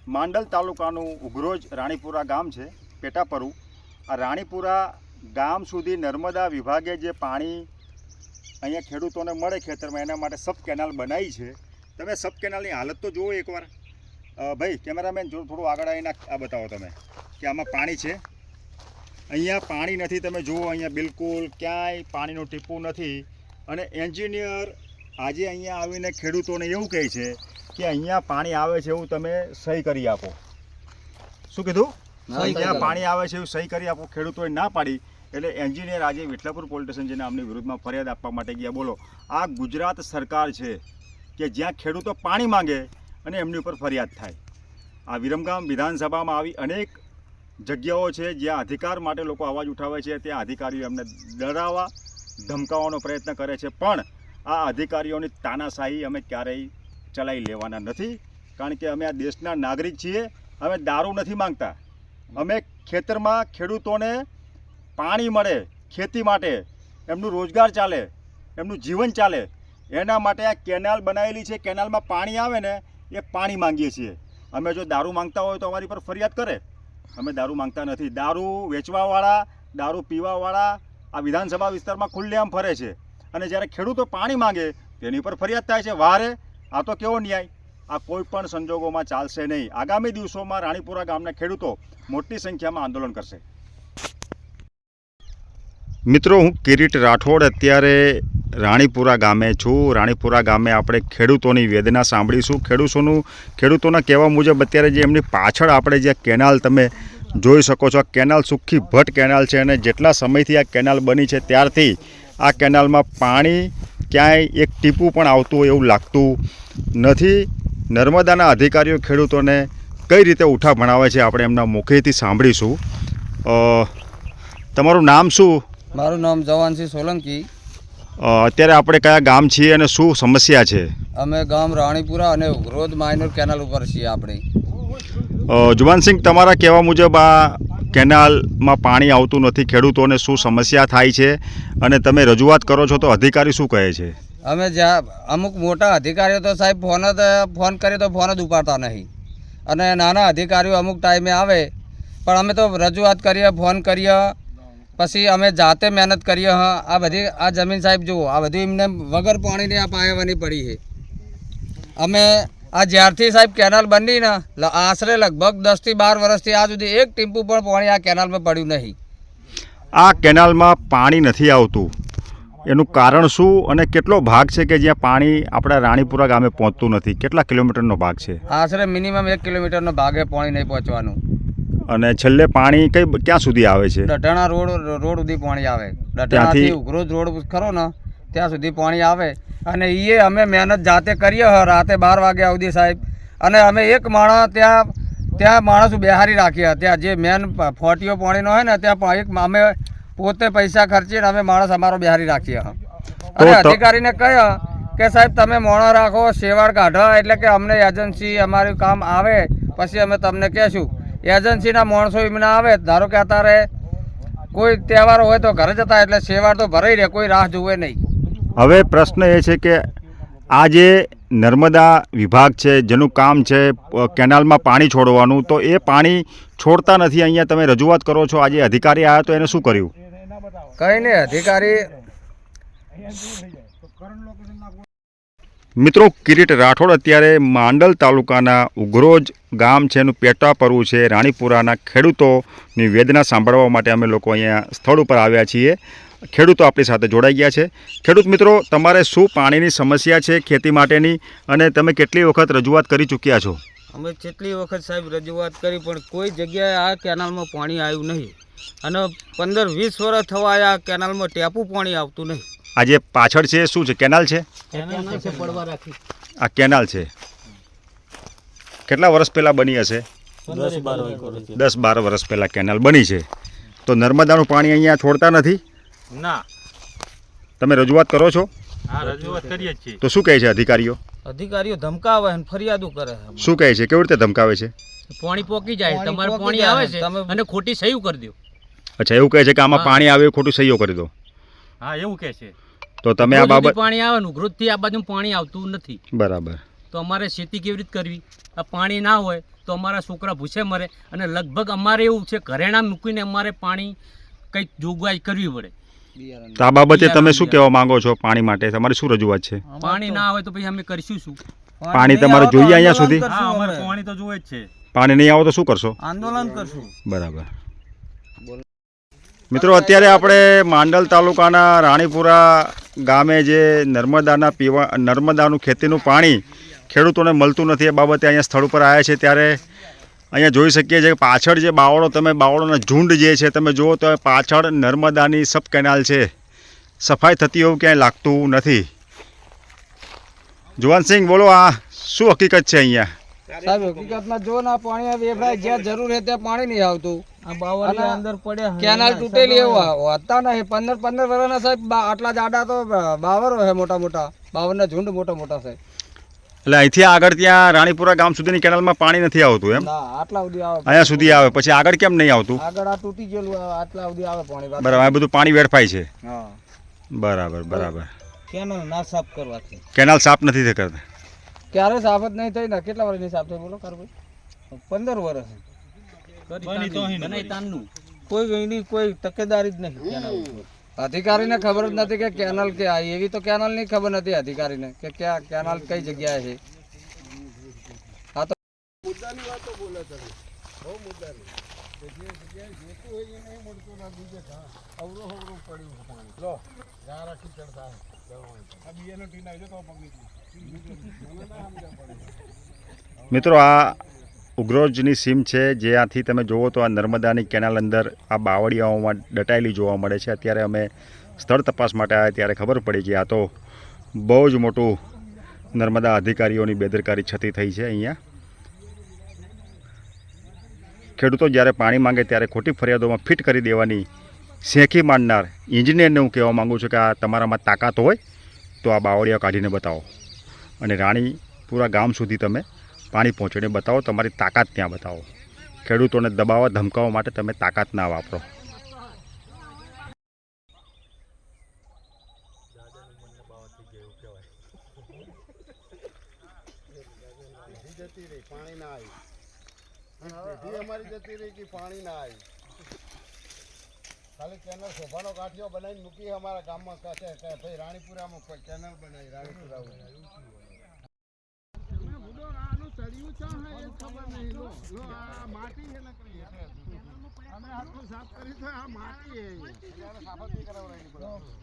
માંડલ તાલુકાનું ઉઘરોજ રાણીપુરા ગામ છે, પેટાપરુ. આ રાણીપુરા ગામ સુધી નર્મદા વિભાગે જે પાણી અહીંયા ખેડૂતોને મળે ખેતરમાં, એના માટે સબ કેનાલ બનાવી છે. તમે સબ કેનાલની હાલત તો જુઓ એકવાર. ભાઈ કેમેરામેન જો થોડું આગળ આવીને આ બતાવો તમે કે આમાં પાણી છે. અહીંયા પાણી નથી, તમે જુઓ અહીંયા બિલકુલ ક્યાંય પાણીનું ટીપું નથી. અને એન્જિનિયર આજે અહીંયા આવીને ખેડૂતોને એવું કહે છે કે અહીંયા પાણી આવે છે એવું તમે સહી કરી આપો. શું કીધું? અહીંયા પાણી આવે છે એવું સહી કરી આપો. ખેડૂતોએ ના પાડી એટલે એન્જિનિયર આજે વિઠલાપુર પોલીસ સ્ટેશન જઈને આમની વિરુદ્ધમાં ફરિયાદ આપવા માટે ગયા. બોલો, આ ગુજરાત સરકાર છે કે જ્યાં ખેડૂતો પાણી માંગે અને એમની ઉપર ફરિયાદ થાય. આ વિરમગામ વિધાનસભામાં આવી અનેક જગ્યાઓ છે જ્યાં અધિકાર માટે લોકો અવાજ ઉઠાવે છે. ત્યાં અધિકારીઓ એમને ડરાવવા ધમકાવવાનો પ્રયત્ન કરે છે, પણ આ અધિકારીઓની તાનાશાહી અમે ક્યારેય ચલાવી લેવાના નથી. કારણ કે અમે આ દેશના નાગરિક છીએ. અમે દારૂ નથી માંગતા. અમે ખેતરમાં ખેડૂતોને પાણી મળે, ખેતી માટે એમનું રોજગાર ચાલે, એમનું જીવન ચાલે, એના માટે આ કેનાલ બનાવેલી છે. કેનાલમાં પાણી આવે ને એ પાણી માંગીએ છીએ. અમે જો દારૂ માંગતા હોય તો અમારી પર ફરિયાદ કરે. અમે દારૂ માંગતા નથી. દારૂ વેચવાવાળા, દારૂ પીવાવાળા આ વિધાનસભા વિસ્તારમાં ખુલ્લેઆમ ફરે છે, અને જ્યારે ખેડૂતો પાણી માંગે તેની પર ફરિયાદ થાય છે. વારે આ તો કેવો ન્યાય! આ કોઈ પણ સંજોગોમાં ચાલશે નહીં. આગામી દિવસોમાં રાણીપુરા ગામના ખેડૂતો મોટી સંખ્યામાં આંદોલન કરશે. મિત્રો, હું કિરીટ રાઠોડ અત્યારે રાણીપુરા ગામે છું. રાણીપુરા ગામે આપણે ખેડૂતોની વેદના સાંભળીશું. ખેડૂતોના કહેવા મુજબ અત્યારે જે એમની પાછળ આપણે જે કેનાલ તમે જોઈ શકો છો, આ કેનાલ સુખી ભટ્ટ કેનાલ છે, અને જેટલા સમયથી આ કેનાલ બની છે ત્યારથી આ કેનાલમાં પાણી ક્યાંય એક ટીપું પણ આવતું હોય એવું લાગતું નથી. નર્મદાના અધિકારીઓ ખેડૂતોને કઈ રીતે ઉઠા ભણાવે છે આપણે એમના મુખેથી સાંભળીશું. તમારું નામ શું? મારું નામ જવાનસિંહ સોલંકી. અત્યારે આપણે કયા ગામ છીએ અને શું સમસ્યા છે? અમે ગામ રાણીપુરા અને ઉઘરોજ માઇનોર કેનાલ ઉપર છીએ આપણે. જુવાનસિંહ, તમારા કહેવા મુજબ આ કેનાલમાં પાણી આવતું નથી, ખેડૂતોને શું સમસ્યા થાય છે અને તમે રજૂઆત કરો છો તો અધિકારી શું કહે છે? અમે જ્યાં અમુક મોટા અધિકારીઓ તો સાહેબ ફોન કરીએ તો ફોન જ ઉપાડતા નહીં, અને નાના અધિકારીઓ અમુક ટાઈમે આવે, પણ અમે તો રજૂઆત કરીએ, ફોન કરીએ, પછી અમે જાતે મહેનત કરીએ. આ બધી આ જમીન સાહેબ જુઓ, આ બધી એમને વગર પાણીની આ પાયાવાની પડી છે. અમે આ જ્યારથી સાહેબ કેનાલ બની ને આશરે લગભગ 10 થી 12 વર્ષથી આ સુધી એક ટીમ્પુ પણ પાણી આ કેનાલમાં પડ્યું નહીં. આ કેનાલમાં પાણી નથી આવતું એનું કારણ શું, અને કેટલો ભાગ છે કે જ્યાં પાણી આપણા રાણીપુરા ગામે પહોંચતું નથી? કેટલા કિલોમીટરનો ભાગ છે? આશરે મિનિમમ 1 કિલોમીટરનો ભાગે પાણી નહીં પહોંચવાનું. અને છેલ્લે પાણી ક્યાં સુધી આવે છે? ડઢાણા રોડ સુધી પાણી આવે. ડઢાણાથી ઉઘરોજ રોડ ખરો ને ત્યાં સુધી પાણી આવે. અને એ અમે મહેનત જાતે કરીએ રાતે 12 વાગ્યા સુધી સાહેબ. અને અમે એક માણસ ત્યાં માણસો બેહારી રાખીએ. ત્યાં જે મેન ફોટીઓ પાણીનો હોય ને ત્યાં એક અમે પોતે પૈસા ખર્ચીને અમે માણસ અમારો બેહારી રાખીએ. અને અધિકારીને કહ્યા કે સાહેબ તમે મોણો રાખો, શેવાળ કાઢો, એટલે કે અમને એજન્સી અમારું કામ આવે પછી અમે તમને કહેશું. એજન્સીના માણસો એમને આવે, ધારો કે અત્યારે કોઈ તહેવાર હોય તો ઘરે જતા, એટલે શેવાળ તો ભરાઈ રહે, કોઈ રાહ જોવે નહીં. હવે પ્રશ્ન એ છે કે આ જે નર્મદા વિભાગ છે જેનું કામ છે કેનાલમાં પાણી છોડવાનું, તો એ પાણી છોડતા નથી. અહીંયા તમે રજૂઆત કરો છો, આજે અધિકારી આવ્યા તો એને શું કર્યું? કંઈ નહીં. અધિકારી મિત્રો, કિરીટ રાઠોડ અત્યારે માંડલ તાલુકાના ઉઘરોજ ગામ છે એનું પેટાપરુ છે. રાણીપુરાના ખેડૂતોની વેદના સાંભળવા માટે અમે લોકો અહીંયા સ્થળ ઉપર આવ્યા છીએ. ખેડૂતો આપણી સાથે જોડાઈ ગયા છે. ખેડૂત મિત્રો, તમારે શું પાણીની સમસ્યા છે ખેતી માટેની, અને તમે કેટલી વખત રજૂઆત કરી ચૂક્યા છો? અમે કેટલી વખત સાહેબ રજૂઆત કરી, પણ કોઈ જગ્યાએ આ કેનાલમાં પાણી આવ્યું નહીં. અને 15-20 વર્ષ થવા આ કેનાલમાં ટેપું પાણી આવતું નહીં. આ જે પાછળ છે શું છે? કેનાલ છે? આ કેનાલ છે. કેટલા વર્ષ પહેલાં બની હશે? 10-12 વર્ષ પહેલાં કેનાલ બની છે. તો નર્મદાનું પાણી અહીંયા છોડતા નથી? ના. તમે રજૂઆત કરો છો? હા, રજૂઆત કરીએ છીએ. તો શું કહે છે અધિકારીઓ? અધિકારીઓ ધમકાવે અને ફરિયાદો કરે. શું કહે છે? કેવી રીતે ધમકાવે છે? પાણી પોકી જાય, તમારે પાણી આવે છે અને ખોટી સહી કરી દો. અચ્છા, એવું કહે છે કે આમાં પાણી આવે ખોટું સહીઓ કરી દો? હા, એવું કહે છે. તો તમે આ બાબત પાણી આવે ને ઉઘરોજથી આ બાજુ પાણી આવતું નથી. બરાબર. તો અમારે ખેતી કેવી રીતે કરવી? આ પાણી ના હોય તો અમારા છોકરા ભૂસે મરે. અને લગભગ અમારે એવું છે ઘરેણા મૂકીને અમારે પાણી કંઈક જોગવાઈ કરવી પડે. તો આ બાબતે તમે શું કહેવા માંગો છો? પાણી માટે તમારી શું રજૂઆત છે? પાણી ના આવે તો પછી અમે કરશું શું? પાણી તમારે જોઈએ અહીંયા સુધી? હા, અમારે પાણી તો જોઈએ જ છે. પાણી નહીં આવે તો શું કરશો? આંદોલન કરશું. બરાબર. મિત્રો, અત્યારે આપણે માંડલ તાલુકાના રાણીપુરા ગામે જે નર્મદાનું ખેતીનું પાણી ખેડૂતોને મળતું નથી એ બાબતે અહીંયા સ્થળ ઉપર આવ્યા છે. ત્યારે અહીંયા જોઈ શકીએ છીએ કે પાછળ જે બાવળોના ઝુંડ જે છે તમે જુઓ તો પાછળ નર્મદાની સબ કેનાલ છે. સફાઈ થતી એવું ક્યાંય લાગતું નથી. જુવાનસિંહ, બોલો, આ શું હકીકત છે અહીંયા? સાહેબ, હકીકતમાં જો ના પાણી વેફરાય જ્યાં જરૂર છે ત્યાં પાણી નહીં આવતું. આ બાવળિયા અંદર પડ્યા કેનાલ તૂટેલી એવું હતા નહીં. 15 વર્ષના સાહેબ આટલા જાડા તો બાવરો છે, મોટા મોટા બાવરના ઝુંડ મોટા મોટા છે. એટલે અહીંથી આગળ ત્યાં રાણીપુરા ગામ સુધીની કેનાલમાં પાણી નથી આવતું એમ? ના, આટલા સુધી આવે. અહીંયા સુધી આવે, પછી આગળ કેમ નહીં આવતું? આગળ આ તૂટી ગયેલું, આટલા સુધી આવે પાણી. બરાબર, આ બધું પાણી વેડફાય છે. હા, બરાબર. કેનાલ ના સાફ કરવાથી કેનાલ સાફ નથી કરતા. ક્યારે સાફ જ નહીં થઈ ને? કેટલા વર્ષની સાફ થઈ બોલો કારભાઈ? 15 વર્ષ બનાય તાનનું. કોઈ એની કોઈ તકેદારી જ નહીં કેનાલ ઉપર. અધિકારીને ખબર જ નથી કે કેનાલ કે આવી. એવી તો કેનાલ ની ખબર નથી અધિકારીને કે ક્યાં કેનાલ કઈ જગ્યાએ છે. હા, તો મુદ્દાની વાત તો બોલે છે. બહુ મુદ્દાની. જે જગ્યાએ જેતું હોય એને નહીં મળતું ના બીજે અવરું પડ્યું પાણી. લો, યાર આખી ચડતા આ બીએનો ટીન આવી તો પગી. મિત્રો, આ ઉગ્રોજની સીમ છે, જ્યાંથી તમે જુઓ તો આ નર્મદાની કેનાલ અંદર આ બાવળિયાઓમાં દટાયેલી જોવા મળે છે. અત્યારે અમે સ્થળ તપાસ માટે આવ્યા ત્યારે ખબર પડી કે આ તો બહુ જ મોટું નર્મદા અધિકારીઓની બેદરકારી છતી થઈ છે. અહીંયા ખેડૂતો જ્યારે પાણી માંગે ત્યારે ખોટી ફરિયાદોમાં ફિટ કરી દેવાની શેખી માંડનાર ઇન્જિનિયરને હું કહેવા માગું છું કે આ તમારામાં તાકાત હોય તો આ બાવળિયા કાઢીને બતાવો અને રાણીપુરા ગામ સુધી તમે પાણી પહોંચાડીને બતાવો. તમારી તાકાત ત્યાં બતાવો. ખેડૂતોને દબાવવા ધમકાવવા માટે તમે તાકાત ના વાપરો. ખાલી કેનાલ શોભાનો કાઠિયો બનાવીને મૂકી અમારા ગામમાં કહે કે ભાઈ રાણીપુરામાં કેનાલ બનાવી રાણીપુરા માટી છે અમે આટલું સાફ કરી તો આ માટી સાફ જ નહીં કરાવડાવી.